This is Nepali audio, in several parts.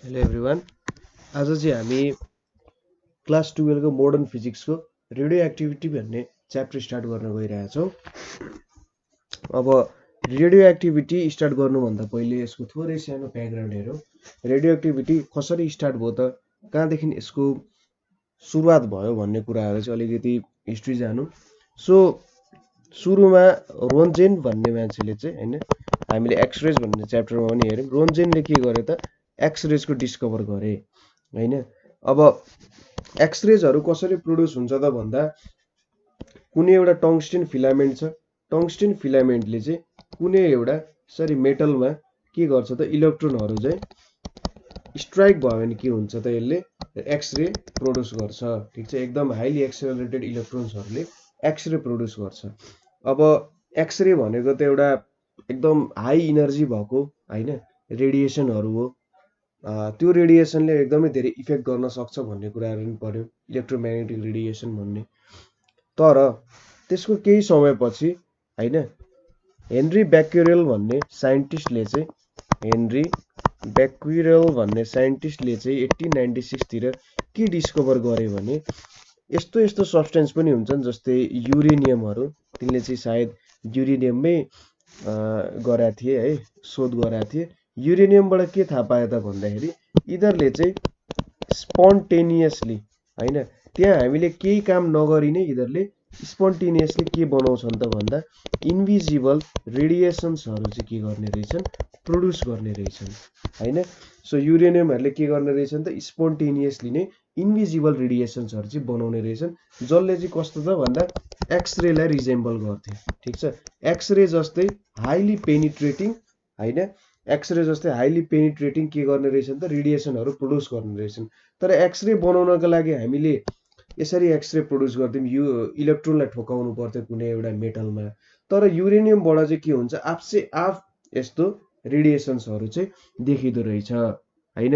Hello everyone. आज चाहिँ हामी क्लास 12 को मोडर्न फिजिक्सको रेडियो एक्टिभिटी भन्ने च्याप्टर स्टार्ट गर्न गइरहेछौँ। अब रेडियो एक्टिभिटी स्टार्ट गर्नुभन्दा पहिले यसको थोरै सानो ब्याकग्राउन्ड हेरौँ। रेडियो एक्टिभिटी कसरी स्टार्ट भयो त, कहाँदेखि यसको सुरुवात भयो भन्ने कुराहरू चाहिँ अलिकति हिस्ट्री जानु। सो सुरुमा रोन्जेन भन्ने मान्छेले चाहिँ हैन, हामीले एक्सरेज भन्ने च्याप्टरमा पनि हेर्यौँ। रोन्जेनले के गरे त, एक्सरेजको डिस्कभर गरे हैन। अब एक्सरेजहरू कसरी प्रोड्युस हुन्छ त भन्दा, कुनै एउटा टङ्स्टेन फिलामेन्ट छ। टङ्स्टेन फिलामेन्टले चाहिँ कुनै एउटा मेटलमा के गर्छ त, इलेक्ट्रोनहरू चाहिँ स्ट्राइक भयो भने के हुन्छ त, यसले एक्सरे प्रोड्युस गर्छ। ठिक छ, एकदम हाइली एक्सेलरेटेड इलेक्ट्रोन्सहरूले एक्सरे प्रोड्युस गर्छ। अब एक्सरे भनेको त एउटा एकदम हाई इनर्जी भएको हैन रेडिएसनहरू हो। त्यो रेडिएसनले एकदमै धेरै इफेक्ट गर्न सक्छ भन्ने कुराहरू पनि पढ्यौँ, इलेक्ट्रोम्याग्नेटिक रेडिएसन भन्ने। तर त्यसको केही समयपछि हैन, हेनरी ब्याक्युरेल भन्ने साइन्टिस्टले चाहिँ 1896 तिर के डिस्कभर गरे भने, यस्तो यस्तो सब्स्टेन्स पनि हुन्छन् जस्तै युरेनियमहरू। तिनले चाहिँ सायद युरेनियममै गरेका थिए है, शोध गरेका थिए। युरेनियमबाट के थाहा पाए त भन्दाखेरि, यिनीहरूले चाहिँ स्पोन्टेनियसली हैन, त्यहाँ हामीले केही काम नगरी नै यिनीहरूले स्पोन्टेनियसली के बनाउँछन् त भन्दा, इन्भिजिबल रेडिएसन्सहरू चाहिँ के गर्ने रहेछन्, प्रोड्युस गर्ने रहेछन् हैन। सो युरेनियमहरूले के गर्ने रहेछन् त, स्पोन्टेनियसली नै इन्भिजिबल रेडिएसन्सहरू चाहिँ बनाउने रहेछन्, जसले चाहिँ कस्तो त भन्दा एक्सरेलाई रिजेम्बल गर्थे। ठिक छ, एक्सरे जस्तै हाइली पेनिट्रेटिङ हैन, एक्सरे जस्तै हाइली पेनिट्रेटिङ के गर्ने रहेछन् त, रेडिएसनहरू प्रोड्युस गर्ने रहेछन्। तर एक्सरे बनाउनको लागि हामीले यसरी एक्सरे प्रोड्युस गर्थ्यौँ, यो इलेक्ट्रोनलाई ठोकाउनु पर्थ्यो कुनै एउटा मेटलमा। तर युरेनियमबाट चाहिँ के हुन्छ, आफसे आफ यस्तो रेडिएसन्सहरू चाहिँ देखिँदो रहेछ हैन।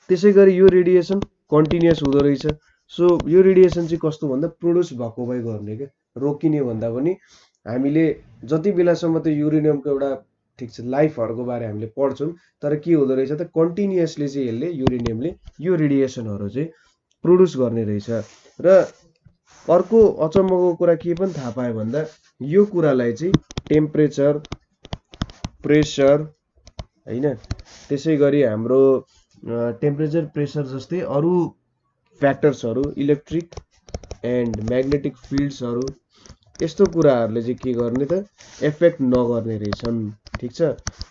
त्यसै गरी यो रेडिएसन कन्टिन्युअस हुँदो रहेछ। सो यो रेडिएसन चाहिँ कस्तो भन्दा, प्रोड्युस भएको भए गर्ने क्या, रोकिने भन्दा पनि हामीले जति बेलासम्म त्यो युरेनियमको एउटा ठिक छ लाइफहरूको बारे हामीले पढ्छौँ, तर के हुँदो रहेछ त, कन्टिन्युअसली चाहिँ यसले युरेनियमले यो रेडिएसनहरू चाहिँ प्रोड्युस गर्ने रहेछ। र अर्को अचम्मको कुरा के पनि थाहा पायो भन्दा, यो कुरालाई चाहिँ टेम्परेचर, प्रेसर हैन, त्यसै गरी हाम्रो टेम्परेचर, प्रेसर जस्तै अरू फ्याक्टर्सहरू, इलेक्ट्रिक एन्ड म्याग्नेटिक फिल्ड्सहरू, यस्तो कुराहरूले चाहिँ के गर्ने त, एफेक्ट नगर्ने रहेछन्। ठिक छ,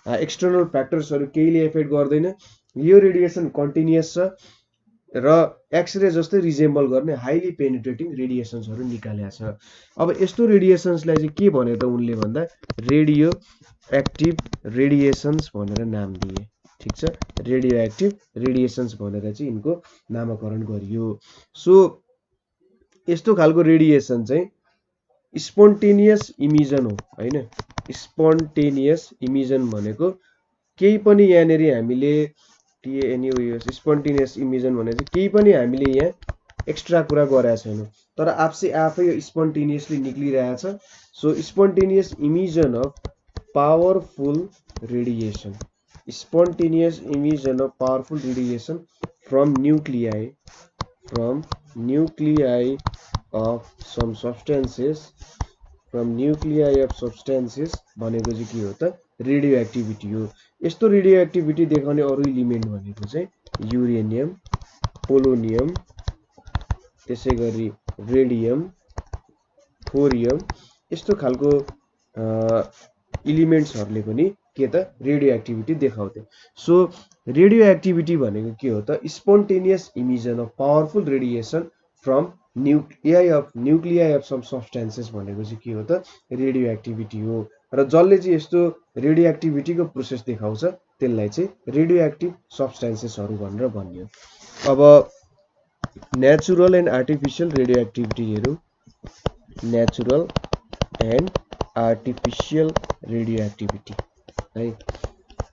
एक्सटर्नल फ्याक्टर्सहरू केहीले एफेक्ट गर्दैन। यो रेडिएसन कन्टिन्युअस छ र एक्सरे जस्तै रिजेम्बल गर्ने हाइली पेनिट्रेटिङ रेडिएसन्सहरू निकालेको छ। अब यस्तो रेडिएसन्सलाई चाहिँ के भन्यो त उनले भन्दा, रेडियो एक्टिभ रेडिएसन्स भनेर नाम दिए। ठिक छ, रेडियो एक्टिभ रेडिएसन्स भनेर चाहिँ यिनको नामाकरण गरियो। सो यस्तो खालको रेडिएसन चाहिँ स्पोन्टेनियस इमिजन हो हैन। स्पोन्टेनियस इमिजन भनेको केही पनि यहाँनिर हामीले स्पोन्टेनियस इमिजन भने चाहिँ केही पनि हामीले यहाँ एक्स्ट्रा कुरा गरेका छैनौँ, तर आफसे आफै स्पोन्टेनियसली निक्लिरहेछ। So spontaneous emission of powerful radiation, spontaneous emission of powerful radiation from nuclei of some substances, from nuclei of substances भनेको चाहिँ के हो त, रेडियो एक्टिभिटी हो। यस्तो रेडियो एक्टिभिटी देखाउने अरू इलिमेन्ट भनेको चाहिँ युरेनियम, पोलोनियम, त्यसै गरी रेडियम, थोरियम, यस्तो खालको इलिमेन्ट्सहरूले पनि के त, रेडियो एक्टिभिटी देखाउँथे। सो रेडियो एक्टिभिटी भनेको के हो त, spontaneous emission of powerful radiation from nuclei of some substances भनेको चाहिँ के हो त, रेडियो एक्टिभिटी हो। र जसले चाहिँ यस्तो रेडियो एक्टिभिटीको प्रोसेस देखाउँछ त्यसलाई चाहिँ रेडियो एक्टिभ सब्स्टेन्सेसहरू भनेर भनियो। अब natural and artificial radioactivity हेरौँ। Natural and artificial radioactivity है।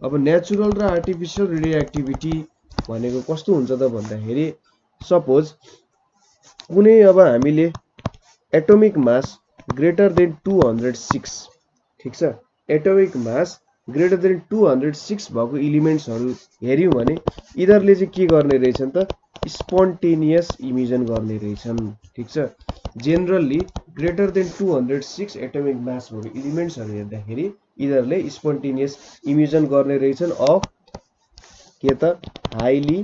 अब नेचुरल र आर्टिफिसियल रेडियो एक्टिभिटी भनेको कस्तो हुन्छ त भन्दाखेरि, सपोज कुनै अब हामीले एटोमिक मास ग्रेटर देन 206, ठिक छ, एटोमिक मास ग्रेटर देन 206 भएको इलिमेन्ट्सहरू हेर्यौं भने यिनीहरूले चाहिँ के गर्ने रहेछन् त स्पोन्टेनियस इमिजन गर्ने रहेछन्। ठीक छ, generally greater than 206 atomic mass भएको इलिमेन्ट्सहरू हेर्दाखेरि यिनीहरूले स्पोन्टेनियस इमिजन गर्ने रहेछन् अफ के त highly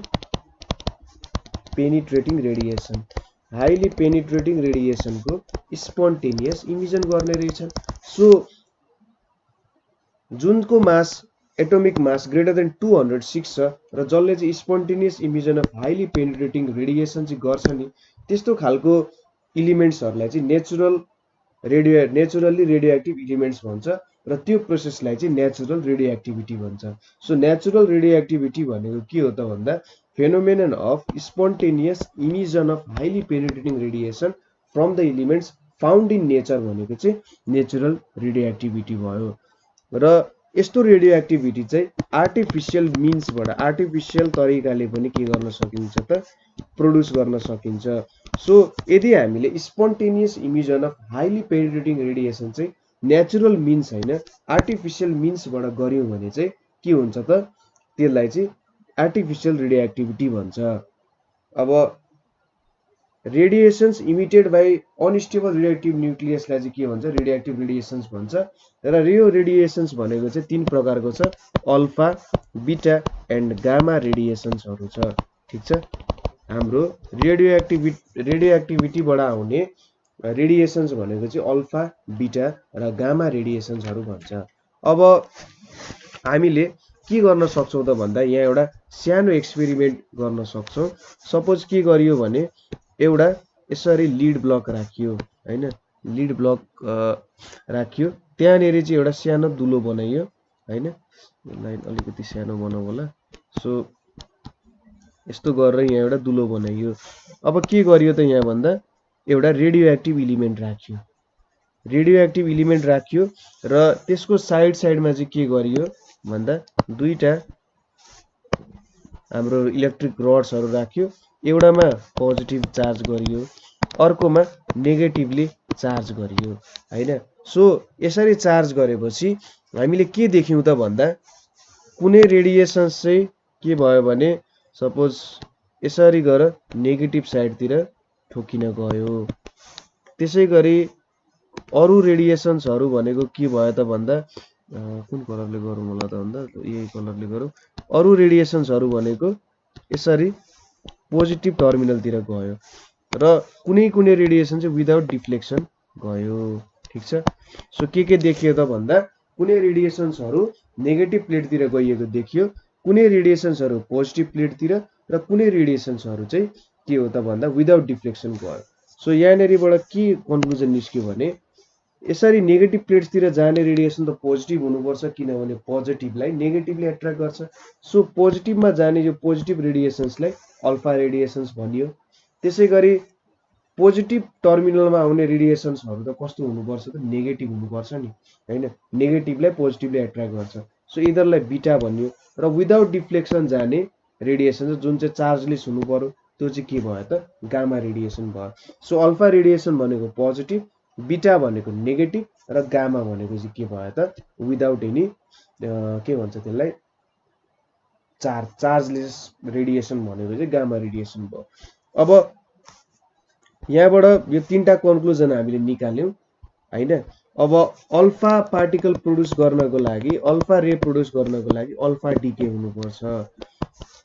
penetrating radiation. Highly penetrating रेडिएसनको स्पोन्टेनियस इमिजन गर्ने रहेछन्। सो जुनको mass atomic mass greater than 206 छ र जसले चाहिँ spontaneous emission of highly penetrating radiation चाहिँ गर्छ नि, त्यस्तो खालको इलिमेन्ट्सहरूलाई चाहिँ नेचुरली रेडियो एक्टिभ इलिमेन्ट्स भन्छ र त्यो प्रोसेसलाई चाहिँ नेचुरल रेडियो एक्टिभिटी भन्छ। सो नेचुरल रेडियो एक्टिभिटी भनेको के हो त भन्दा phenomenon of spontaneous emission of highly penetrating radiation from the elements found in nature भनेको चाहिँ नेचुरल रेडियो एक्टिभिटी भयो। र यस्तो रेडियो एक्टिभिटी चाहिँ आर्टिफिसियल मिन्सबाट आर्टिफिसियल तरिकाले पनि के गर्न सकिन्छ त प्रोड्युस गर्न सकिन्छ। सो यदि हामीले spontaneous emission of highly penetrating radiation चाहिँ नेचुरल मिन्स होइन आर्टिफिसियल मिन्सबाट गऱ्यौँ भने चाहिँ के हुन्छ त त्यसलाई चाहिँ आर्टिफिसियल रेडियो एक्टिभिटी भन्छ। अब रेडिएसन्स इमिटेड बाई अनस्टेबल रेडियोएक्टिभ न्युक्लियसलाई चाहिँ के भन्छ रेडियोएक्टिभ रेडिएसन्स भन्छ। र यो रेडिएसन्स भनेको चाहिँ 3 प्रकारको छ, अल्फा बीटा एन्ड गामा रेडिएसन्सहरू छ। ठीक छ, हाम्रो रेडियोएक्टिभिटीबाट आउने रेडिएसन्स भनेको चाहिँ अल्फा बीटा र गामा रेडिएसन्सहरू भन्छ। अब हामीले के गर्न सक्छौँ त भन्दा यहाँ एउटा सानो एक्सपेरिमेन्ट गर्न सक्छौँ। सपोज के गरियो भने एउटा यसरी लिड ब्लक राखियो हैन, लिड ब्लक राखियो, त्यहाँनेरि चाहिँ एउटा सानो दुलो बनाइयो हैन, लाइन अलिकति सानो बनाऊ होला। सो यस्तो गरेर यहाँ एउटा दुलो बनाइयो। अब के गरियो त यहाँ भन्दा एउटा रेडियो एक्टिभ इलिमेन्ट राखियो, रेडियो एक्टिभ इलिमेन्ट राखियो र त्यसको साइडमा चाहिँ के गरियो भन्दा दुईटा हाम्रो इलेक्ट्रिक रड्सहरू राख्यो, एउटामा पोजिटिभ चार्ज गरियो अर्कोमा नेगेटिभली चार्ज गरियो हैन। सो यसरी चार्ज गरेपछि हामीले के देख्यौं त भन्दा कुनै रेडिएसन्स चाहिँ के भयो भने सपोज यसरी गएर नेगेटिभ साइडतिर ठोकिन गयो। त्यसै गरी अरु रेडिएसन्सहरू भनेको के भयो त भन्दा कुन कलरले गरौँ होला त भन्दा यही कलरले गरौँ। अरु रेडिएसन्सहरू भनेको यसरी पोजिटिभ टर्मिनलतिर गयो र कुनै रेडिएसन चाहिँ विदाउट डिफ्लेक्सन गयो। ठीक छ, सो के देखियो त भन्दा कुनै रेडिएसन्सहरू नेगेटिभ प्लेटतिर गइएको देखियो, कुनै रेडिएसन्सहरू पोजिटिभ प्लेटतिर र कुनै रेडिएसन्सहरू चाहिँ के हो त भन्दा विदाउट डिफ्लेक्सन गयो। सो यहाँनेरिबाट के कन्क्लुजन निस्क्यो भने यसरी नेगेटिभ प्लेट्सतिर जाने रेडिएसन त पोजिटिभ हुनुपर्छ, किनभने पोजिटिभलाई नेगेटिभले एट्र्याक्ट गर्छ। सो पोजिटिभमा जाने यो पोजिटिभ रेडिएसन्सलाई अल्फा रेडिएसन्स भनियो। त्यसै गरी पोजिटिभ टर्मिनलमा आउने रेडिएसन्सहरू त कस्तो हुनुपर्छ त नेगेटिभ हुनुपर्छ नि हैन, नेगेटिभलाई पोजिटिभले एट्र्याक्ट गर्छ। सो यिनीहरूलाई बीटा भनियो र विदाउट डिफ्लेक्सन जाने रेडिएसन जुन चाहिँ चार्जलेस हुनु पर्यो त्यो चाहिँ के भयो त गामा रेडिएसन भयो। सो अल्फा रेडिएसन भनेको पोजिटिभ, बीटा भनेको नेगेटिभ र गामा भनेको चाहिँ के भयो त विदाउट एनी के भन्छ त्यसलाई चार्जलेस रेडिएसन भनेको चाहिँ गामा रेडिएसन भयो। अब यहाँबाट यो 3टा कन्क्लुजन हामीले निकाल्यौं हैन। अब अल्फा पार्टिकल प्रोड्युस गर्नको लागि अल्फा रे प्रोड्युस गर्नको लागि अल्फा डिके हुनुपर्छ।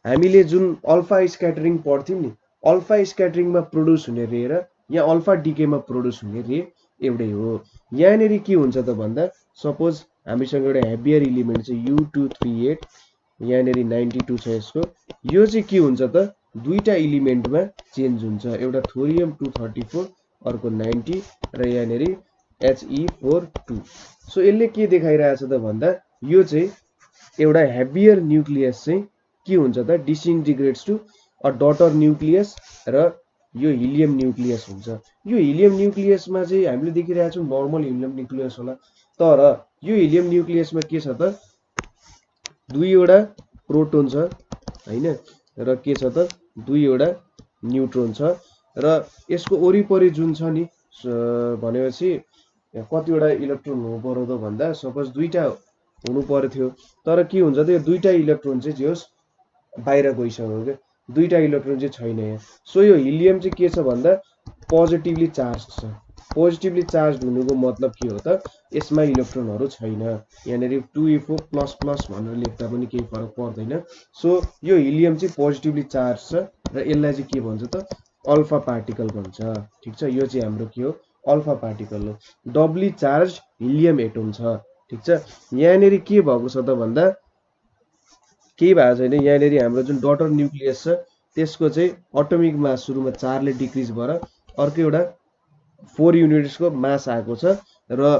हामीले जुन अल्फा स्क्याटरिङ पढ्थ्यौं नि, अल्फा स्क्याटरिङमा प्रोड्युस हुने रे र यहाँ अल्फा डिकेमा प्रोड्युस हुने रे एउटै हो। यहाँनेरि के हुन्छ त भन्दा सपोज हामीसँग एउटा हेभियर इलिमेन्ट चाहिँ U238 यहाँनेरि 92 छ यसको, यो चाहिँ के हुन्छ त दुईटा इलिमेन्टमा चेन्ज हुन्छ, एउटा थोरियम 234 अर्को 90 र यहाँनेरि He42। सो यसले के देखाइरहेछ त भन्दा यो चाहिँ एउटा हेभियर न्युक्लियस चाहिँ के हुन्छ त डिसइन्टिग्रेट्स टु अ डटर न्युक्लियस र यो हिलियम न्युक्लियस हुन्छ। यो हिलियम न्युक्लियसमा चाहिँ हामीले देखिरहेछौँ नर्मल हिलियम न्युक्लियस होला, तर यो हिलियम न्युक्लियसमा के छ त दुईवटा प्रोटोन छ हैन र के छ त दुईवटा न्युट्रोन छ र यसको वरिपरि जुन छ नि भनेपछि कतिवटा इलेक्ट्रोन हुनु पर्यो त भन्दा सपोज दुईटा हुनु पर्थ्यो तर के हुन्छ त यो दुईटा इलेक्ट्रोन चाहिँ जे होस् बाहिर गइसक्यो के दुईटा इलेक्ट्रोन चाहिँ छैन यहाँ सो यो हिलियम चाहिँ के छ भन्दा पोजिटिभली चार्ज छ पोजिटिभली चार्ज हुनुको मतलब के हो त यसमा इलेक्ट्रोनहरु छैन यहाँनेरि 2e4++ भनेर लेख्दा पनि केही फरक पर्दैन सो यो हिलियम चाहिँ पोजिटिभली चार्ज छ र यसलाई चाहिँ के भन्छ त अल्फा पार्टिकल भन्छ ठीक छ यो चाहिँ हाम्रो के हो अल्फा पार्टिकल हो डबली चार्ज हिलियम एटम छ ठीक छ यहाँनेरि के भएको छ त भन्दा केही भएको छैन यहाँनेरि हाम्रो जुन डटर न्यूक्लियस छ त्यसको चाहिँ एटमिक मास सुरुमा 4 ले डिक्रिज भएर अर्को एउटा 4 युनिट्स को मास आएको छ र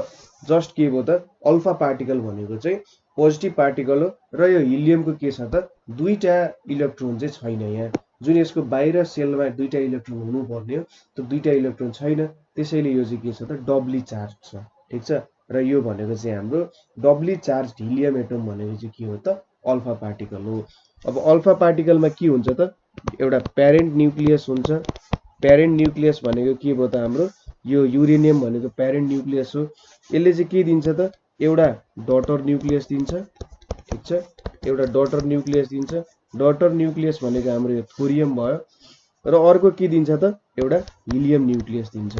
जस्ट के भयो त अल्फा पार्टिकल भनेको चाहिँ पोजिटिभ पार्टिकल हो र यो हिलियमको के छ त दुईटा इलेक्ट्रोन चाहिँ छैन यहाँ जुन यसको बाहिर सेलमा दुईटा इलेक्ट्रोन हुनु पर्ने हो त्यो दुईटा इलेक्ट्रोन छैन त्यसैले यो चाहिँ के छ त डबली चार्ज छ ठीक छ र यो भनेको चाहिँ हाम्रो डबली चार्ज हिलियम एटम भनेको चाहिँ के हो त अल्फा पार्टिकल हो अब अल्फा पार्टिकलमा के हुन्छ त एउटा प्यारेन्ट न्यूक्लियस हुन्छ प्यारेन्ट न्यूक्लियस भनेको के भयो त हाम्रो यो युरेनियम भनेको प्यारेन्ट न्यूक्लियस हो यसले चाहिँ के दिन्छ त एउटा डटर न्यूक्लियस दिन्छ ठीक छ एउटा डटर न्यूक्लियस दिन्छ डटर न्यूक्लियस भनेको हाम्रो यो थोरियम भयो र अर्को के दिन्छ त एउटा हिलियम न्यूक्लियस दिन्छ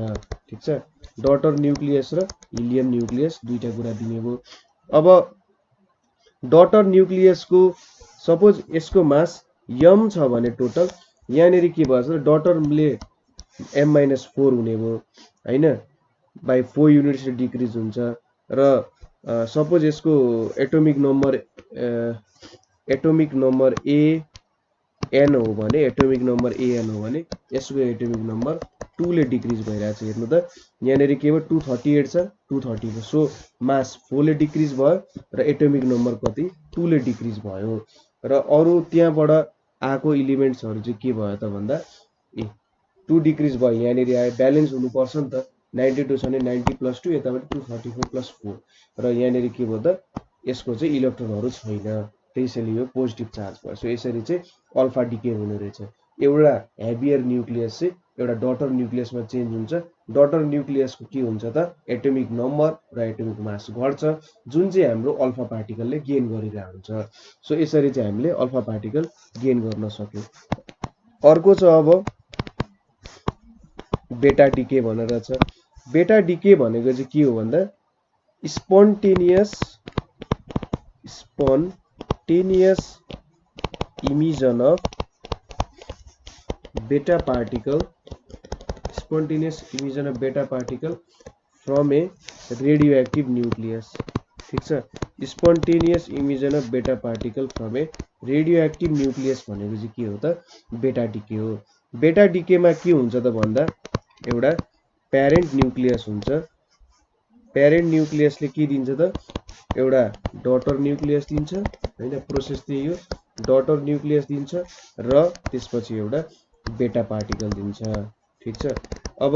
ठीक छ डटर न्यूक्लियस र हिलियम न्यूक्लियस दुईटा कुरा दिने भयो अब डटर न्यूक्लियस को सपोज यसको मास m छ भने टोटल यहाँनेरि के भन्छ डटरले m-4 हुने भयो हैन बाइ 4 युनिट्स डिक्रिज हुन्छ र सपोज यसको एटोमिक नम्बर an हो भने एटोमिक नम्बर an हो भने यसको एटोमिक नम्बर 2 ले डिक्रिज भइरहेछ हेर्नु त यहाँनेरि के भयो 238 छ 230 सो मास 4 ले डिक्रिज भयो र एटोमिक नम्बर कति 2 ले डिक्रिज भयो र अरु त्यहाँबाट आको एलिमेन्ट्सहरु चाहिँ के भयो त भन्दा 2 डिक्रिज भयो यहाँनेरि आयो ब्यालेन्स हुनु पर्छ नि त 92 छ भने 90+2 यताबाट 234+4 र यहाँनेरि के भयो त यसको चाहिँ इलेक्ट्रोनहरु छैन त्यसैले यो पोजिटिभ चार्ज भयो सो यसरी चाहिँ अल्फा डिके हुने रहेछ एउटा हेभियर न्यूक्लियस चाहिँ एउटा डटर न्यूक्लियसमा चेन्ज हुन्छ डटर न्यूक्लियसको के हुन्छ त एटोमिक नम्बर र एटोमिक मास घट्छ जुन चाहिँ हाम्रो अल्फा पार्टिकलले गेन गरिरहेको हुन्छ सो यसरी चाहिँ हामीले अल्फा पार्टिकल गेन गर्न सक्यौं अर्को छ अब बेटा डिके भनेर छ बेटा डिके भनेको चाहिँ के हो भन्दा spontaneous emission of beta particle from a radioactive nucleus ठीक छ spontaneous emission of beta particle from a radioactive nucleus भनेको चाहिँ के हो त बेटा डिके हो बेटा डिकेमा के हुन्छ त भन्दा एउटा प्यारेन्ट न्यूक्लियस हुन्छ प्यारेन्ट न्यूक्लियसले के दिन्छ त एउटा डटर न्यूक्लियस दिन्छ हैन प्रोसेस त्यही हो डटर न्यूक्लियस दिन्छ र त्यसपछि एउटा बेटा पार्टिकल दिन्छ ठीक छ अब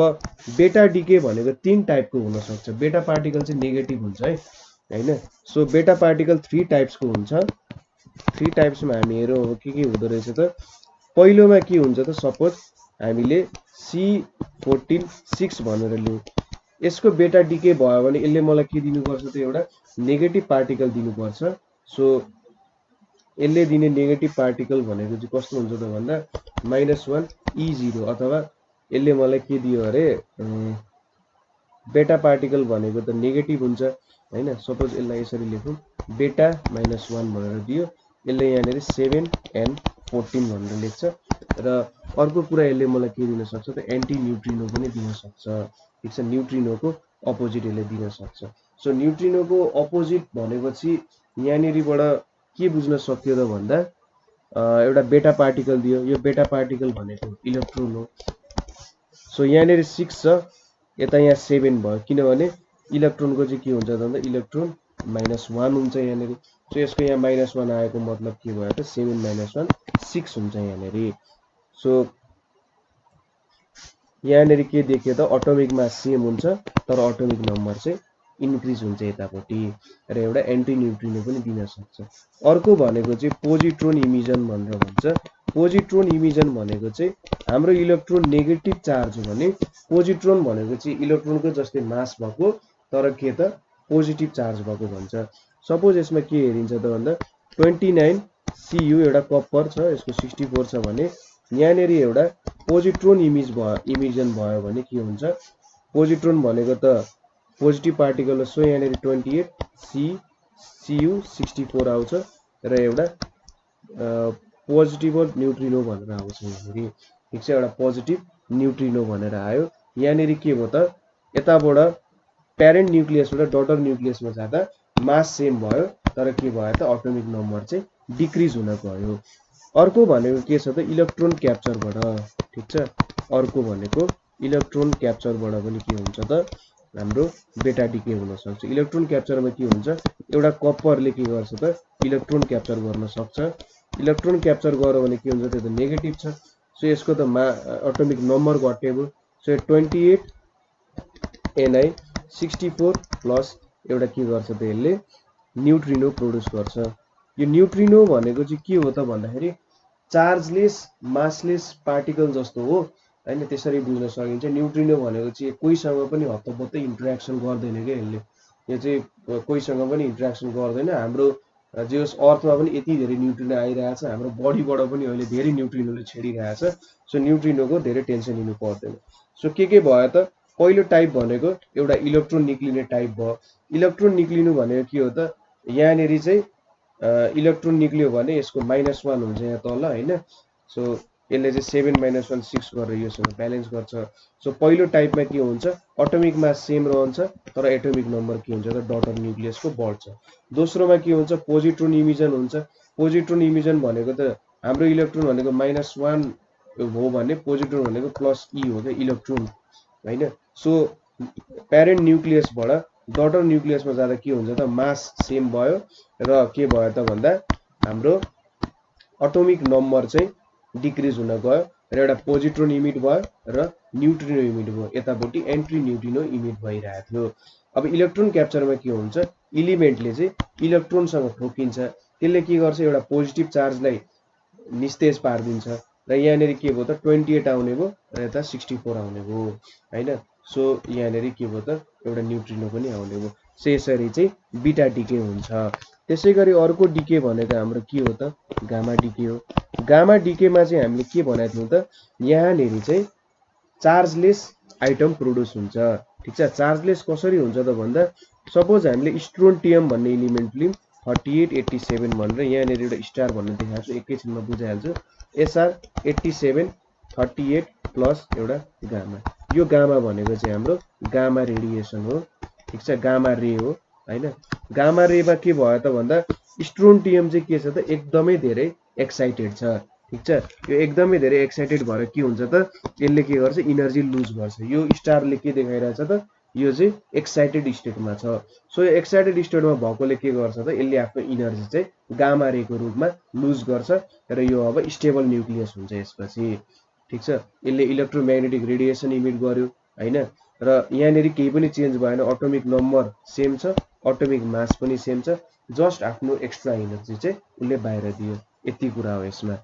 बेटा डिके भनेको तीन टाइपको हुन सक्छ बेटा पार्टिकल चाहिँ नेगेटिभ हुन्छ है हैन सो बेटा पार्टिकल 3 टाइप्सको हुन्छ 3 टाइप्समा हामी हेरौँ के हुँदो रहेछ त पहिलोमा के हुन्छ त सपोज हामीले C14 6 भनेर लियौं यसको बेटा डिके भयो भने यसले मलाई के दिनु पर्छ त एउटा नेगेटिभ पार्टिकल दिनु पर्छ सो यसले दिने नेगेटिभ पार्टिकल भनेको चाहिँ कस्तो हुन्छ त भन्दा -1 E0 अथवा यसले मलाई के दियो अरे बेटा पार्टिकल भनेको त नेगेटिभ हुन्छ हैन सपोज यसलाई यसरी लेखौं बेटा -1 भनेर दियो यसले यहाँनेरि 7n14 भनेर लेख्छ र अर्को कुरा यसले मलाई के दिन सक्छ त एन्टी न्यूट्रिनो पनि दिन सक्छ ठीक छ न्यूट्रिनोको अपोजिट यसले दिन सक्छ सो न्यूट्रिनोको अपोजिट भनेपछि यहाँनेरिबाट के बुझ्न सक्यो त भन्दा एउटा बेटा पार्टिकल दियो यो बेटा पार्टिकल भनेको इलेक्ट्रोन हो सो यहाँनेरि 6 छ यता यहाँ 7 भयो किनभने इलेक्ट्रोनको चाहिँ के हुन्छ त भन्दा इलेक्ट्रोन -1 हुन्छ यहाँनेरि सो यसको यहाँ -1 आएको मतलब के भयो त 7 - 1 6 हुन्छ यहाँनेरि सो यहाँनेरि के देखियो त एटोमिक मास सेम हुन्छ तर एटोमिक नम्बर चाहिँ इन्क्रिज हुन्छ यतापट्टि र एउटा एन्टी न्यूट्रिनो पनि दिन सक्छ अर्को भनेको चाहिँ पोजिट्रोन इमिजन भनेर भन्छ पोजिट्रोन इमिजन भनेको चाहिँ हाम्रो इलेक्ट्रोन नेगेटिभ चार्ज हो भने पोजिट्रोन भनेको चाहिँ इलेक्ट्रोनको जस्तै मास भएको तर के त पोजिटिभ चार्ज भएको भन्छ सपोज यसमा के हेरिन्छ त भन्दा 29 Cu एउटा कपर छ, यसको 64 छ भने यहाँनेरि एउटा पोजिट्रोन इमिजन भयो भने के हुन्छ? पोजिट्रोन भनेको त पोजिटिभ पार्टिकल हो, सो यहाँनेरि 28 Cu 64 आउँछ र एउटा पोजिटिभ न्युट्रिनो भनेर आउँछ यहाँनेरि। ठिक छ, एउटा पोजिटिभ न्युट्रिनो भनेर आयो। यहाँनेरि के भयो त, यताबाट प्यारेन्ट न्युक्लियसबाट डटर न्युक्लियसमा जाँदा मास सेम भयो, तर के भयो त एटोमिक नम्बर चाहिँ डिक्रिज हुन गयो। अर्को भनेको के छ त इलेक्ट्रोन क्याप्चरबाट। ठिक छ, अर्को भनेको इलेक्ट्रोन क्याप्चरबाट पनि के हुन्छ त हाम्रो बेटा डिके हुन सक्छ। इलेक्ट्रोन क्याप्चरमा के हुन्छ, एउटा कपरले के गर्छ त इलेक्ट्रोन क्याप्चर गर्न सक्छ। इलेक्ट्रोन क्याप्चर गर्यो भने के हुन्छ, त्यो त नेगेटिभ छ, सो यसको त एटोमिक नम्बर घटेको। सो 28 Ni 64 प्लस एउटा के गर्छ त यसले न्युट्रिनो प्रोड्युस गर्छ। यो न्युट्रिनो भनेको चाहिँ के हो त भन्दाखेरि चार्जलेस मासलेस पार्टिकल जस्तो हो हैन, त्यसरी बुझ्न सकिन्छ। न्युट्रिनो भनेको चाहिँ कोहीसँग पनि हत्तपत्तै इन्टरेक्सन गर्दैन के यसले, यो चाहिँ कोहीसँग पनि इन्टरेक्सन गर्दैन। हाम्रो जो अर्थमा पनि यति धेरै न्युट्रिनो आइरहेछ, हाम्रो बडीबाट पनि अहिले धेरै न्युट्रिनोले छेडिरहेछ। सो न्युट्रिनोको धेरै टेन्सन लिनु पर्दैन। सो के भयो त, पहिलो टाइप भनेको एउटा इलेक्ट्रोन निक्लिने टाइप भयो। इलेक्ट्रोन निक्लिनु भनेको के हो त, यहाँनेरि चाहिँ इलेक्ट्रोन निक्लियो भने यसको -1 हुन्छ यहाँ तल हैन। सो यसले चाहिँ 7 - 1 6 गरेर योसँग ब्यालेन्स गर्छ। सो पहिलो टाइपमा के हुन्छ, एटोमिक मास सेम रहन्छ तर एटोमिक नम्बर के हुन्छ त डटर न्युक्लियसको बढ्छ। दोस्रोमा के हुन्छ, पोजिट्रोन इमिजन हुन्छ। पोजिट्रोन इमिजन भनेको त हाम्रो इलेक्ट्रोन भनेको -1 हो भने पोजिट्रोन भनेको +E हो के इलेक्ट्रोन हैन। सो प्यारेन्ट न्युक्लियसबाट डटर न्युक्लियसमा जाँदा के हुन्छ त मास सेम भयो र के भयो त भन्दा हाम्रो एटोमिक नम्बर चाहिँ डिक्रिज हुन गयो र एउटा पोजिट्रोन इमिट भयो र न्युट्रिनो इमिट भयो। यतापट्टि एन्टी न्युट्रिनो इमिट भइरहेको थियो। अब इलेक्ट्रोन क्याप्चरमा के हुन्छ, इलिमेन्टले चाहिँ इलेक्ट्रोनसँग ठोकिन्छ, त्यसले के गर्छ एउटा पोजिटिभ चार्जलाई निस्तेज पारिदिन्छ र यहाँनेरि के भयो त 28 आउने भयो र यता 64 आउने भयो हैन। सो यहाँनेरि के भयो त एउटा न्युट्रिनो पनि आउने भयो। सो यसरी चाहिँ बिटा डिके हुन्छ। त्यसैगरी अर्को डिके भनेको हाम्रो के हो त गामा डिके हो। गामा डिकेमा चाहिँ हामीले के भनेको थियौँ त, यहाँनेरि चाहिँ चार्जलेस आइटम प्रोड्युस हुन्छ। ठिक छ, चार्जलेस कसरी हुन्छ त भन्दा सपोज हामीले स्ट्रोन्टियम भन्ने इलिमेन्ट लियौँ 38 87 भनेर, यहाँनेरि एउटा स्टार भन्ने देखाएको छु, एकैछिनमा बुझाइहाल्छु। SR 87 38 प्लस एउटा गामा। यो गामा भनेको चाहिँ हाम्रो गामा रेडिएसन हो। ठिक छ, गामा रे हो हैन। गामा रेमा के भयो त भन्दा स्ट्रोन्टियम चाहिँ के छ त एकदमै धेरै एक्साइटेड छ। ठिक छ, यो एकदमै धेरै एक्साइटेड भएर के हुन्छ त यसले के गर्छ इनर्जी लुज गर्छ। यो स्टारले के देखाइरहेछ त यो चाहिँ एक्साइटेड स्टेटमा छ। सो यो एक्साइटेड स्टेटमा भएकोले के गर्छ त यसले आफ्नो इनर्जी चाहिँ गामा रेको रूपमा लुज गर्छ र यो अब स्टेबल न्युक्लियस हुन्छ यसपछि। ठिक छ, यसले इलेक्ट्रोम्याग्नेटिक रेडिएसन इमिट गर्यो हैन र यहाँनेरि केही पनि चेन्ज भएन, एटोमिक नम्बर सेम छ, एटोमिक मास पनि सेम छ, जस्ट आफ्नो एक्स्ट्रा इनर्जी चाहिँ उसले बाहिर दियो। यति कुरा हो यसमा।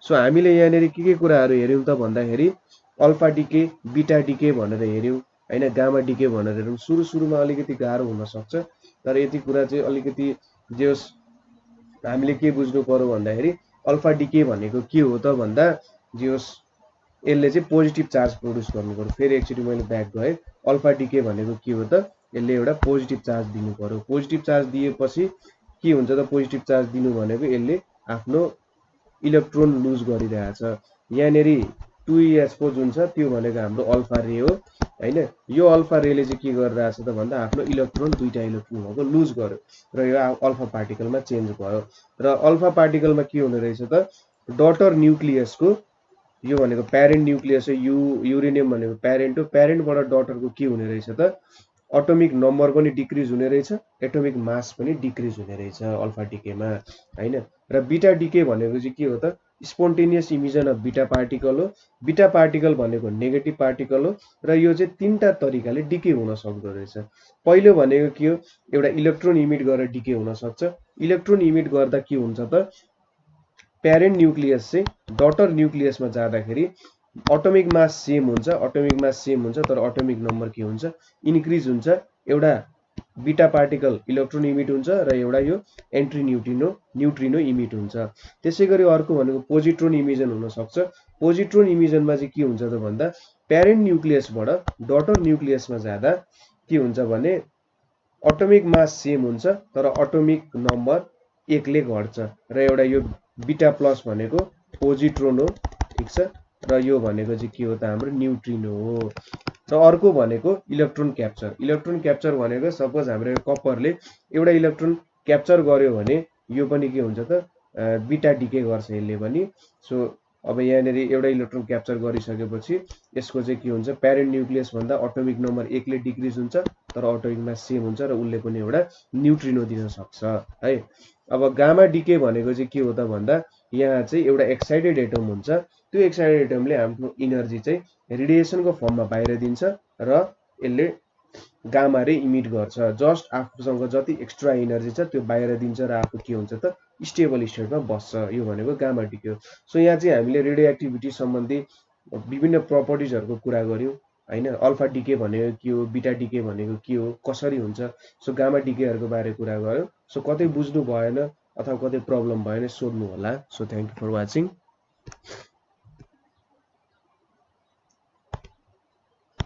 सो हामीले यहाँनेरि के कुराहरू हेर्यौँ त भन्दाखेरि अल्फा डिके बिटा डिके भनेर हेर्यौँ हैन, गामा डिके भनेर हेर्यौँ। सुरुमा अलिकति गाह्रो हुन सक्छ, तर यति कुरा चाहिँ अलिकति जस हामीले के बुझ्नु पर्यो भन्दाखेरि अल्फा डिके भनेको के हो त भन्दा जस यसले चाहिँ पोजिटिभ चार्ज प्रोड्युस गर्नु पर्यो। फेरि एकचोटि मैले ब्याक गएँ, अल्फा डिके भनेको के हो त यसले एउटा पोजिटिभ चार्ज दिनु पर्यो। पोजिटिभ चार्ज दिएपछि के हुन्छ त, पोजिटिभ चार्ज दिनु भनेको यसले आफ्नो इलेक्ट्रोन लुज गरिरहेछ। यहाँनेरि 2s4 जुन छ त्यो भनेको हाम्रो अल्फा रे हो हैन। यो अल्फा रेले चाहिँ के गरिरहेछ त भन्दा आफ्नो इलेक्ट्रोन दुईटा इलेक्ट्रोन भएको लुज गर्यो र यो अल्फा पार्टिकलमा चेन्ज भयो र अल्फा पार्टिकलमा के हुने रहेछ त डटर न्युक्लियसको, यो भनेको प्यारेन्ट न्युक्लियस हो, युरेनियम भनेको प्यारेन्ट हो, प्यारेन्टबाट डटरको के हुने रहेछ त एटोमिक नम्बर पनि डिक्रिज हुने रहेछ, एटोमिक मास पनि डिक्रिज हुने रहेछ अल्फा डिकेमा हैन। र बिटा डिके भनेको चाहिँ के हो त स्पोन्टेनियस इमिजन अफ बिटा पार्टिकल हो। बिटा पार्टिकल भनेको नेगेटिभ पार्टिकल हो र यो चाहिँ तीनटा तरिकाले डिके हुन सक्दो रहेछ। पहिलो भनेको के हो, एउटा इलेक्ट्रोन इमिट गरेर डिके हुन सक्छ। इलेक्ट्रोन इमिट गर्दा के हुन्छ त प्यारेन्ट न्युक्लियस चाहिँ डटर न्युक्लियसमा जाँदाखेरि एटोमिक मास सेम हुन्छ, एटोमिक मास सेम हुन्छ तर एटोमिक नम्बर के हुन्छ इन्क्रिज हुन्छ। एउटा बीटा पार्टिकल इलेक्ट्रोन इमिट हुन्छ र एउटा यो एन्ट्री न्युट्रिनो इमिट हुन्छ। त्यसै गरी अर्को भनेको पोजिट्रोन इमिजन हुन सक्छ। पोजिट्रोन इमिजनमा चाहिँ के हुन्छ त भन्दा प्यारेन्ट न्युक्लियसबाट डटर न्युक्लियसमा जाँदा के हुन्छ भने एटमिक मास सेम हुन्छ तर एटमिक नम्बर 1 ले घट्छ र एउटा यो बीटा प्लस भनेको पोजिट्रोन हो, ठीक छ, र यो भनेको चाहिँ के हो त हाम्रो न्युट्रिनो हो। र अर्को भनेको इलेक्ट्रोन क्याप्चर। इलेक्ट्रोन क्याप्चर भनेको सपोज हाम्रो यो कपरले एउटा इलेक्ट्रोन क्याप्चर गर्यो भने यो पनि के हुन्छ त बीटा डिके गर्छ यसले पनि। सो अब यहाँनिर एउटा इलेक्ट्रोन क्याप्चर गरिसकेपछि यसको चाहिँ के हुन्छ प्यारेन्ट न्युक्लियस भन्दा एटमिक नम्बर 1 ले डिक्रिज हुन्छ तर एटमिक मास सेम हुन्छ र उसले पनि एउटा न्युट्रिनो दिन सक्छ है। अब गामा डिके भनेको चाहिँ के हो त भन्दा यहाँ चाहिँ एउटा एक्साइटेड एटम हुन्छ, त्यो एक्साइटेड एटमले आफ्नो इनर्जी चाहिँ रेडिएसनको फर्ममा बाहिर दिन्छ र यसले गामा रे इमिट गर्छ। जस्ट आफूसँग जति एक्स्ट्रा इनर्जी छ त्यो बाहिर दिन्छ र आफू के हुन्छ त स्टेबल स्टेटमा बस्छ। यो भनेको गामा डिके हो। सो यहाँ चाहिँ हामीले रेडियो एक्टिभिटी सम्बन्धी विभिन्न प्रपर्टिजहरूको कुरा गर्यौँ हैन। अल्फा डिके भनेको के हो, बीटा डिके भनेको के हो, कसरी हुन्छ, सो गामा डिकेहरूको बारे कुरा गर्यौँ। सो कतै बुझ्नु भएन अथवा कतै प्रब्लम भयो भने सोध्नु होला। So thank you for watching.